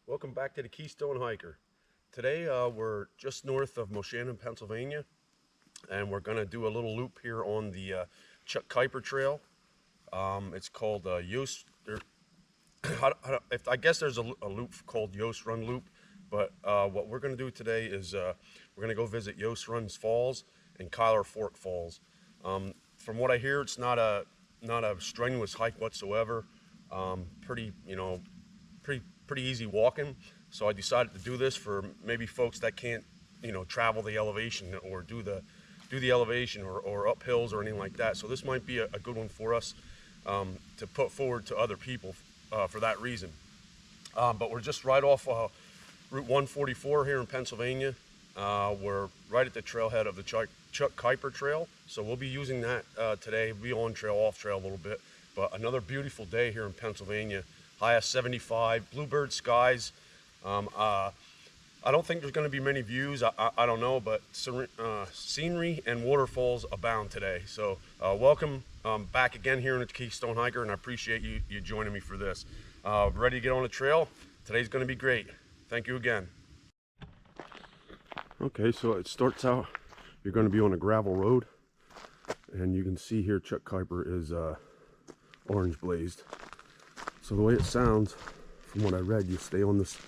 Welcome back to the Keystone Hiker. Today we're just north of Moshannon, Pennsylvania, and we're going to do a little loop here on the Chuck Keiper Trail. It's called Yost. I guess there's a loop called Yost Run Loop, but what we're going to do today is we're going to go visit Yost Runs Falls and Keiper Fork Falls. From what I hear, it's not a strenuous hike whatsoever. Pretty easy walking. So I decided to do this for maybe folks that can't, travel the elevation or do the elevation or up hills or anything like that. So this might be a good one for us to put forward to other people for that reason. But we're just right off Route 144 here in Pennsylvania. We're right at the trailhead of the Chuck Keiper Trail. So we'll be using that today. We'll be on trail, off trail a little bit. But another beautiful day here in Pennsylvania. High of 75, bluebird skies. I don't think there's going to be many views. I don't know, but scenery and waterfalls abound today. So welcome back again here in the Keystone Hiker, and I appreciate you joining me for this. Ready to get on the trail? Today's going to be great. Thank you again. Okay, so it starts out, you're going to be on a gravel road, and you can see here Chuck Keiper is orange blazed. So the way it sounds, from what I read, you stay on this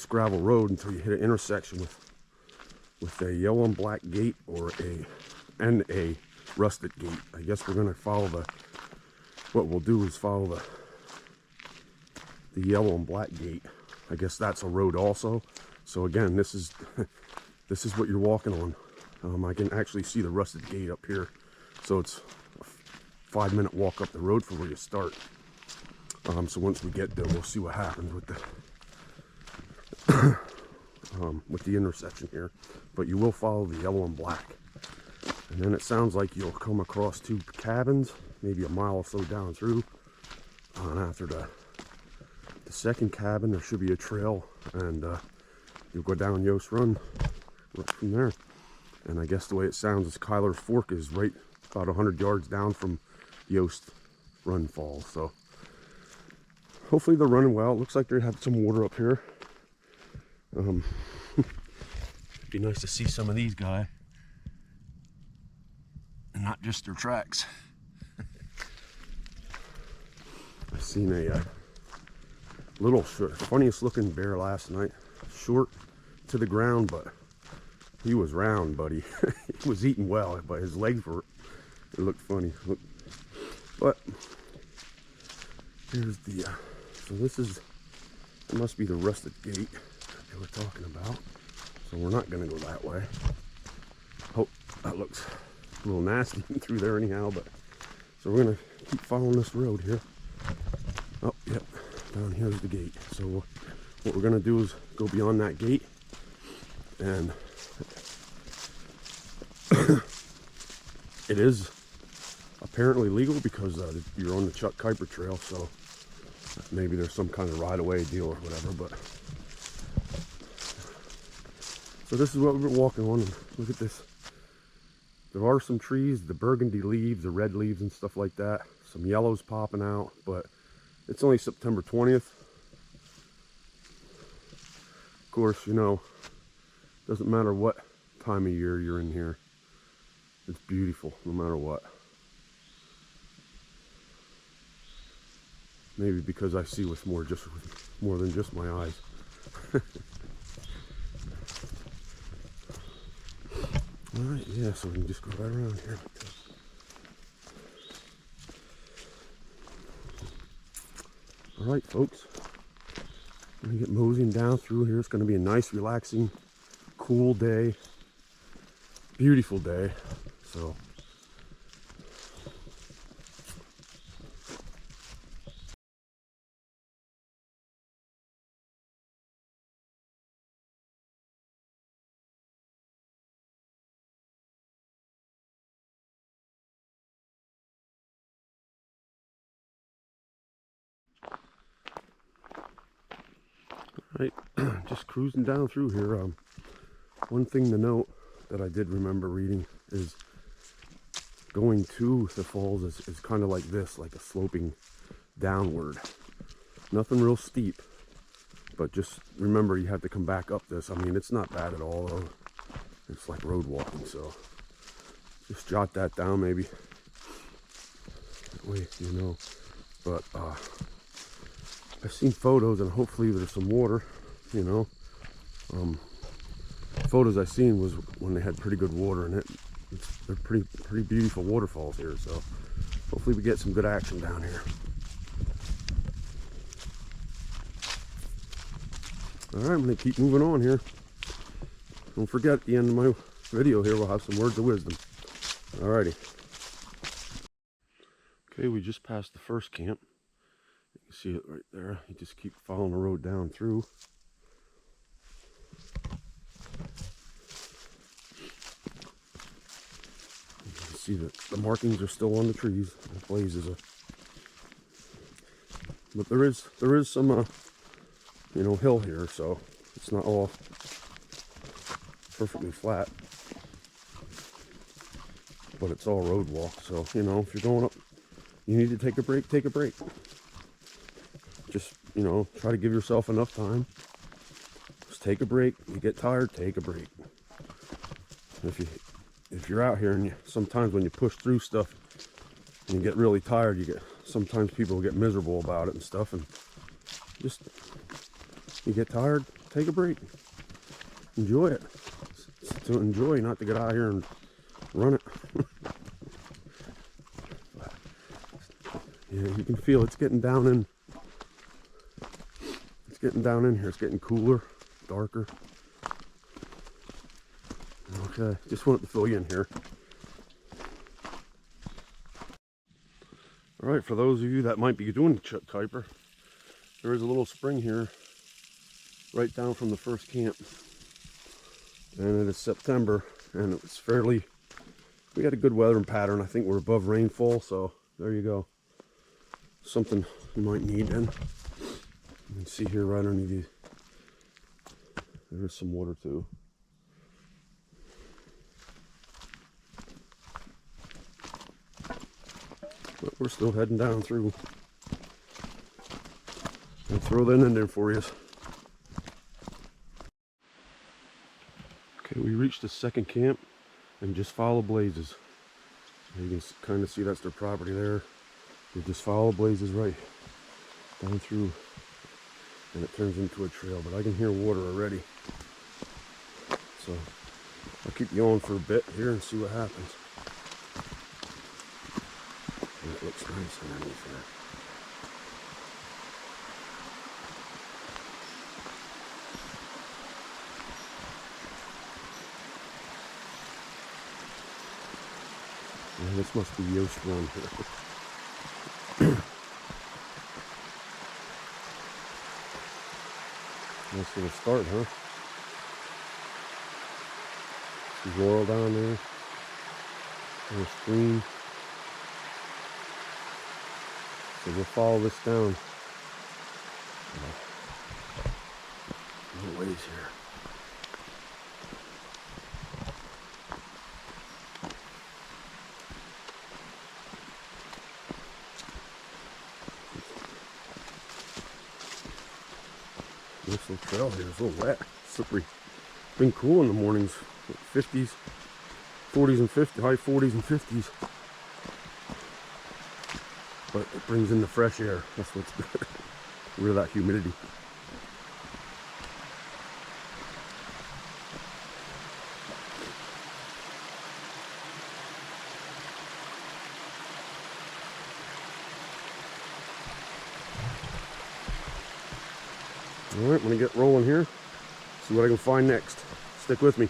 gravel road until you hit an intersection with a yellow and black gate or a rusted gate. I guess we're going to follow what we'll do is follow the yellow and black gate. I guess that's a road also. So again, this is what you're walking on. I can actually see the rusted gate up here. So it's a 5-minute walk up the road from where you start. So once we get there, we'll see what happens with the intersection here. But you will follow the yellow and black. And then it sounds like you'll come across 2 cabins, maybe a mile or so down through. And after the second cabin, there should be a trail, and you'll go down Yost Run right from there. And I guess the way it sounds is Keiper Fork is right about 100 yards down from Yost Run Falls. So hopefully they're running well. It looks like they have some water up here. It'd be nice to see some of these guys and not just their tracks. I seen a little funniest looking bear last night. Short to the ground, but he was round, buddy. He was eating well, but his legs were, it looked funny. But here's the so this is, it must be the rusted gate that they were talking about. So we're not going to go that way. Oh, that looks a little nasty through there anyhow, but so we're going to keep following this road here. Oh, yep, down here's the gate. So what we're going to do is go beyond that gate, and it is apparently legal because you're on the Chuck Keiper Trail, so maybe there's some kind of right-of-way deal or whatever. But so this is what we're walking on, and look at this. There are some trees, the burgundy leaves, the red leaves and stuff like that. Some yellows popping out, but it's only September 20th. Of course, doesn't matter what time of year you're in here. It's beautiful no matter what. Maybe because I see with more than just my eyes. Alright, yeah, so we can just go right around here. Alright, folks. I'm going to get moseying down through here. It's going to be a nice, relaxing, cool day. Beautiful day. So right, just cruising down through here. One thing to note that I did remember reading is going to the falls is kind of like this, like a sloping downward. Nothing real steep, But just remember, you have to come back up this. I mean, it's not bad at all, though. It's like road walking, so just jot that down maybe. That way, you know. But I've seen photos, and hopefully there's some water, you know. Photos I've seen was when they had pretty good water, and they're pretty beautiful waterfalls here. So hopefully we get some good action down here. All right, I'm going to keep moving on here. Don't forget, at the end of my video here, we'll have some words of wisdom. Alrighty. Okay, we just passed the first camp. You can see it right there. You just keep following the road down through. You can see that the markings are still on the trees. The blazes are. But there is some you know, hill here, so it's not all perfectly flat, but it's all road walk. So, you know, if you're going up, you need to take a break, take a break. Just, you know, try to give yourself enough time. Just take a break. You get tired, take a break. If you're out here, and sometimes when you push through stuff and you get really tired, sometimes people get miserable about it and stuff, and just, you get tired, take a break. Enjoy it. It's to enjoy, not to get out here and run it. Yeah, you can feel it's getting down in. It's getting down in here. It's getting cooler, darker. Okay, just wanted to fill you in here. All right, for those of you that might be doing Chuck Keiper, there is a little spring here, right down from the first camp. And it is September, and it was we got a good weather pattern. I think we're above rainfall, so there you go. Something you might need then. You can see here right underneath you, there is some water too. But we're still heading down through. I'll throw that in there for you. Okay, we reached the second camp, and just follow blazes. You can kind of see that's their property there. You just follow blazes right down through, and it turns into a trail. But I can hear water already, so I'll keep going for a bit here and see what happens. And it looks nice underneath there. This must be Yost Run here. Nice little start, huh? Some laurel down there. And a stream. So we'll follow this down. No ways here. This little trail here is a little wet, slippery. It's been cool in the mornings, 50s, 40s and 50s, high 40s and 50s. But it brings in the fresh air. That's what's good. Rid of that humidity. All right, I'm gonna get rolling here. See what I can find next. Stick with me.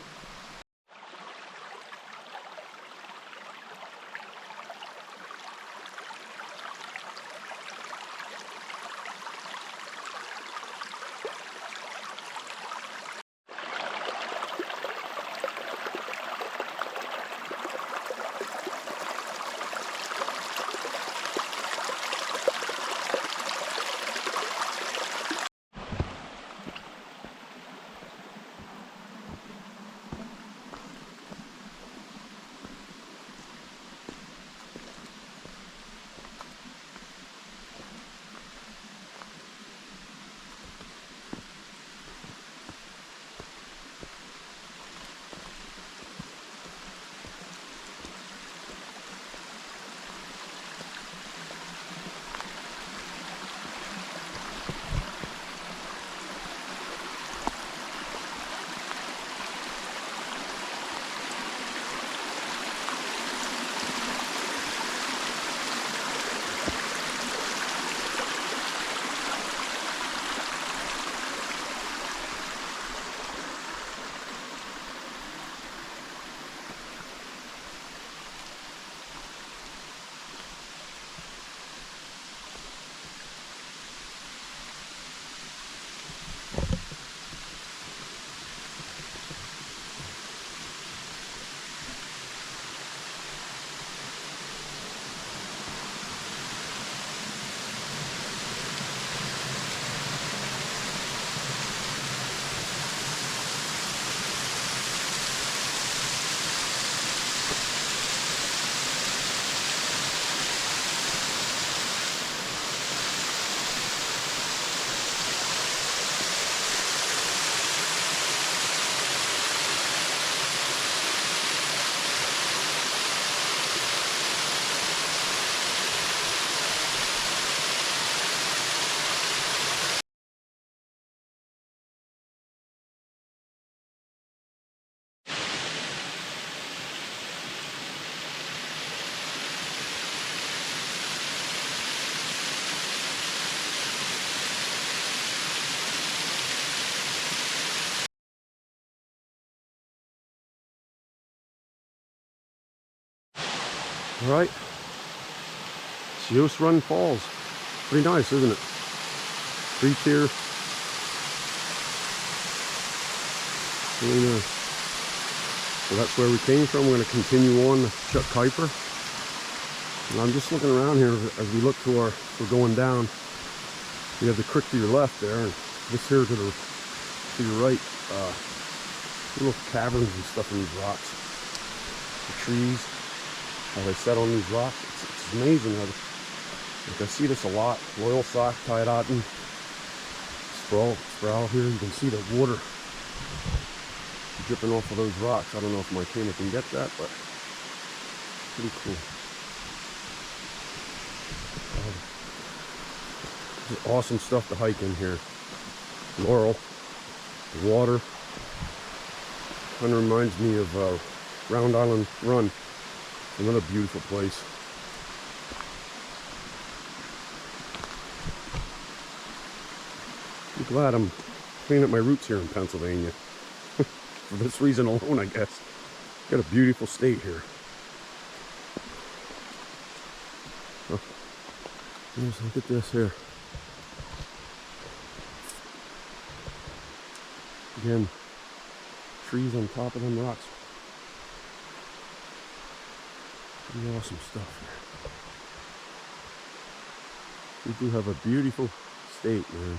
All right, it's Yost Run Falls. Pretty nice, isn't it? 3-tier. Really nice. So that's where we came from. We're going to continue on to Chuck Keiper. And I'm just looking around here as we look to we're going down. You have the creek to your left there, and this here to your right, little caverns and stuff in these rocks. The trees, how they set on these rocks. It's amazing how, like, I see this a lot. Royal sock, Taidaten, sproul here. You can see the water dripping off of those rocks. I don't know if my camera can get that, but pretty cool. Awesome stuff to hike in here. Laurel, the water, kind of reminds me of Round Island Run, another beautiful place. I'm glad I'm cleaning up my roots here in Pennsylvania. For this reason alone, I guess. Got a beautiful state here. Oh, let's look at this here. Again, trees on top of them rocks. Pretty awesome stuff here. We do have a beautiful state, man.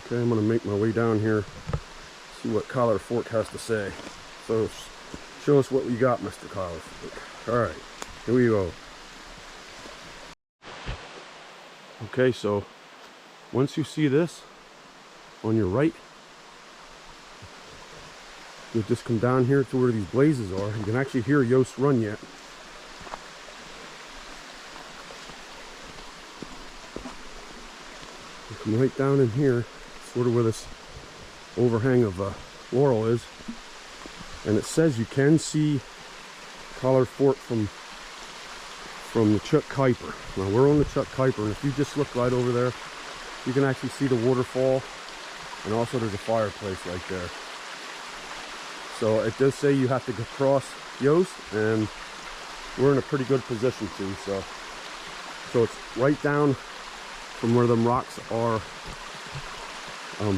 Okay, I'm going to make my way down here, see what Keiper Fork has to say. So, show us what we got, Mr. Keiper Fork. Alright, here we go. Okay, so once you see this on your right, you'll just come down here to where these blazes are. You can actually hear Yost Run yet. You come right down in here, sort of where this overhang of laurel is, and it says you can see Keiper Fork from the Chuck Keiper. Now we're on the Chuck Keiper, and if you just look right over there, you can actually see the waterfall, and also there's a fireplace right there. So it does say you have to cross Yost, and we're in a pretty good position too. So it's right down from where them rocks are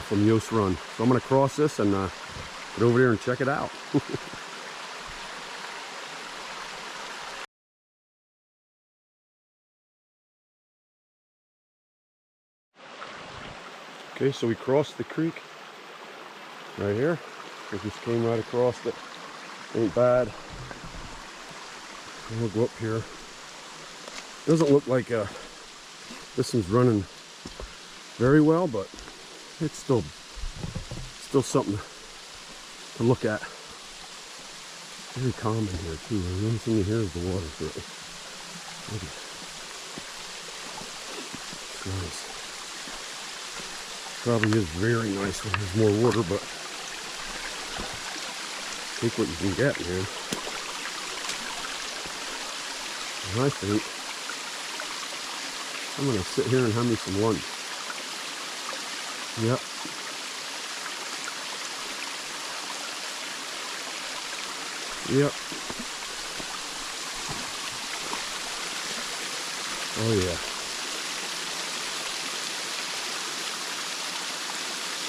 from Yost Run. So I'm going to cross this and get over there and check it out. Okay, so we crossed the creek right here. We just came right across it. Ain't bad. We'll go up here. Doesn't look like this one's running very well, but it's still something to look at. Very calm in here too. The only thing you hear is the water. Really. It's nice. Probably is very nice when there's more water, but take what you can get, man. And I think I'm gonna sit here and have me some lunch. Yep. Yep. Oh yeah.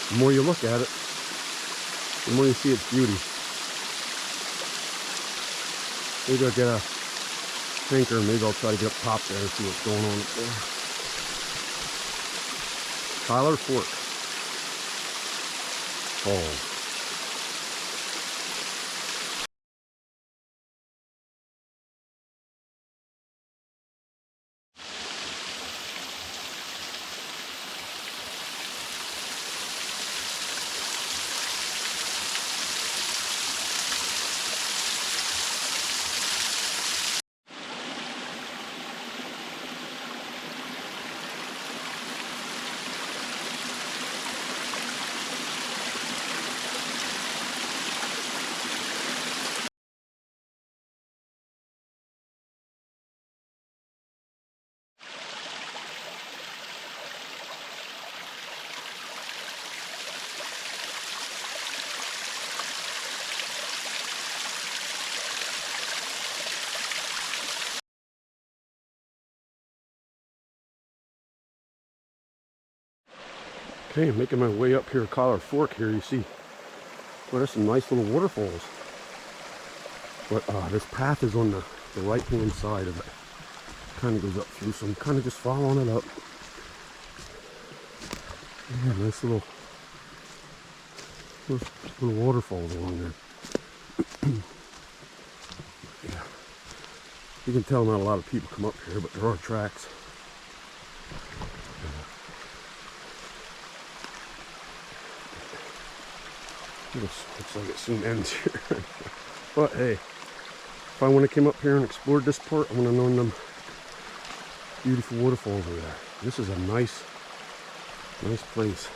The more you look at it, the more you see its beauty. Maybe I'll get a tanker, maybe I'll try to get up top there and see what's going on up there. Keiper Fork Falls. Okay, I'm making my way up here, Collar Fork here. You see, well, there's some nice little waterfalls. But this path is on the right-hand side of it. Kind of goes up through, so I'm kind of just following it up. Yeah, nice little waterfalls along there. Yeah, you can tell not a lot of people come up here, but there are tracks. Looks like it soon ends here. But hey, if I want to come up here and explore this part, I want to know them beautiful waterfalls are there. This is a nice place.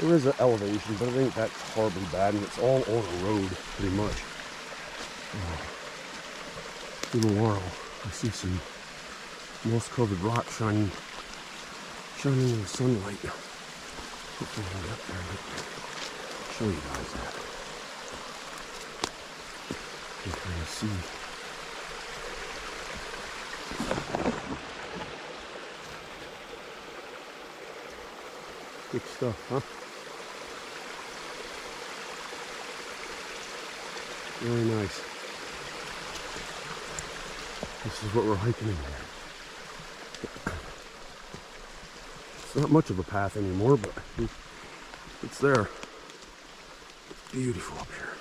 There is an elevation, but I think that's horribly bad, and it's all on a road, pretty much. Through the while, I see some moss-covered rock shining in the sunlight. Hopefully I'll get up there and show you guys that. You can kind of see. Good stuff, huh? Very nice. This is what we're hiking in here. It's not much of a path anymore, but it's there. It's beautiful up here.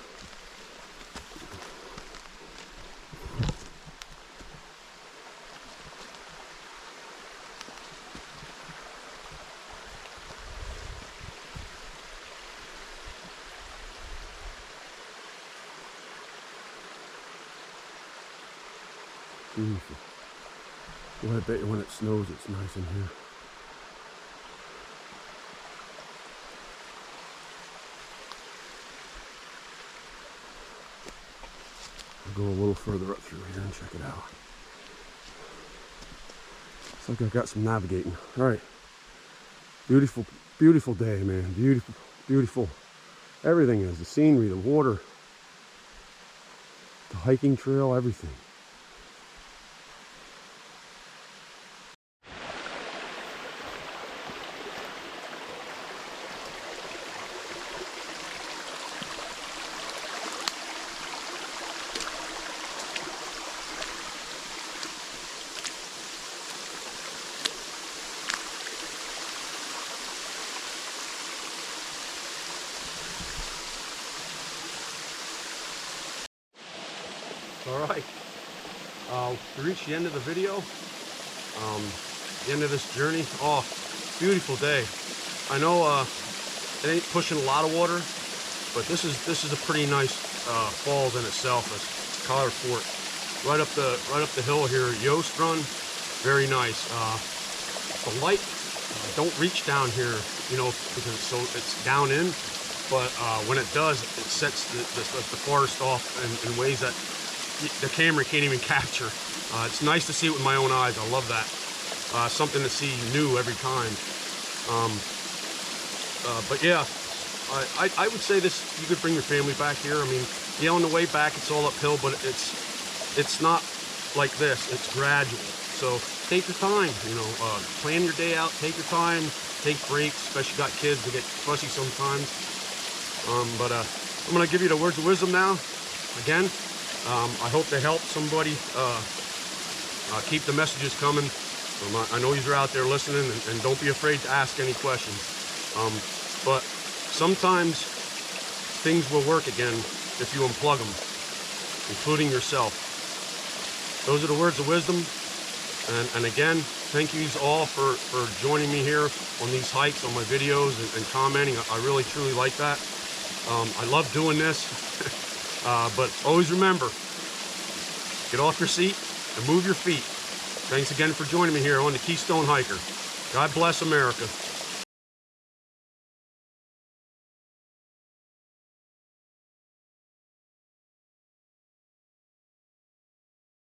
Beautiful. Well, I bet you when it snows, it's nice in here. I'll go a little further up through here and check it out. Looks like I've got some navigating. All right. Beautiful, beautiful day, man. Beautiful, beautiful. Everything is. The scenery, the water, the hiking trail, everything. All right, we reached the end of the video, the end of this journey. Oh, beautiful day. I know it ain't pushing a lot of water, but this is a pretty nice falls in itself. It's Collar Fork, right up the hill here. Yost Run, very nice. The light don't reach down here, you know, because it's down in, but when it does, it sets the forest off in ways that the camera can't even capture. It's nice to see it with my own eyes. I love that. Something to see new every time. But yeah, I would say this, you could bring your family back here. I mean, yeah, on the way back it's all uphill, but it's not like this. It's gradual. So take your time, you know, plan your day out, take your time, take breaks, especially got kids, they get fussy sometimes. But I'm gonna give you the words of wisdom now. Again, I hope they help somebody. Keep the messages coming. I know you're out there listening, and don't be afraid to ask any questions. But sometimes things will work again if you unplug them, including yourself. Those are the words of wisdom. And again, thank you all for joining me here on these hikes, on my videos, and commenting. I really, truly like that. I love doing this. But always remember, get off your seat and move your feet. Thanks again for joining me here on the Keystone Hiker. God bless America.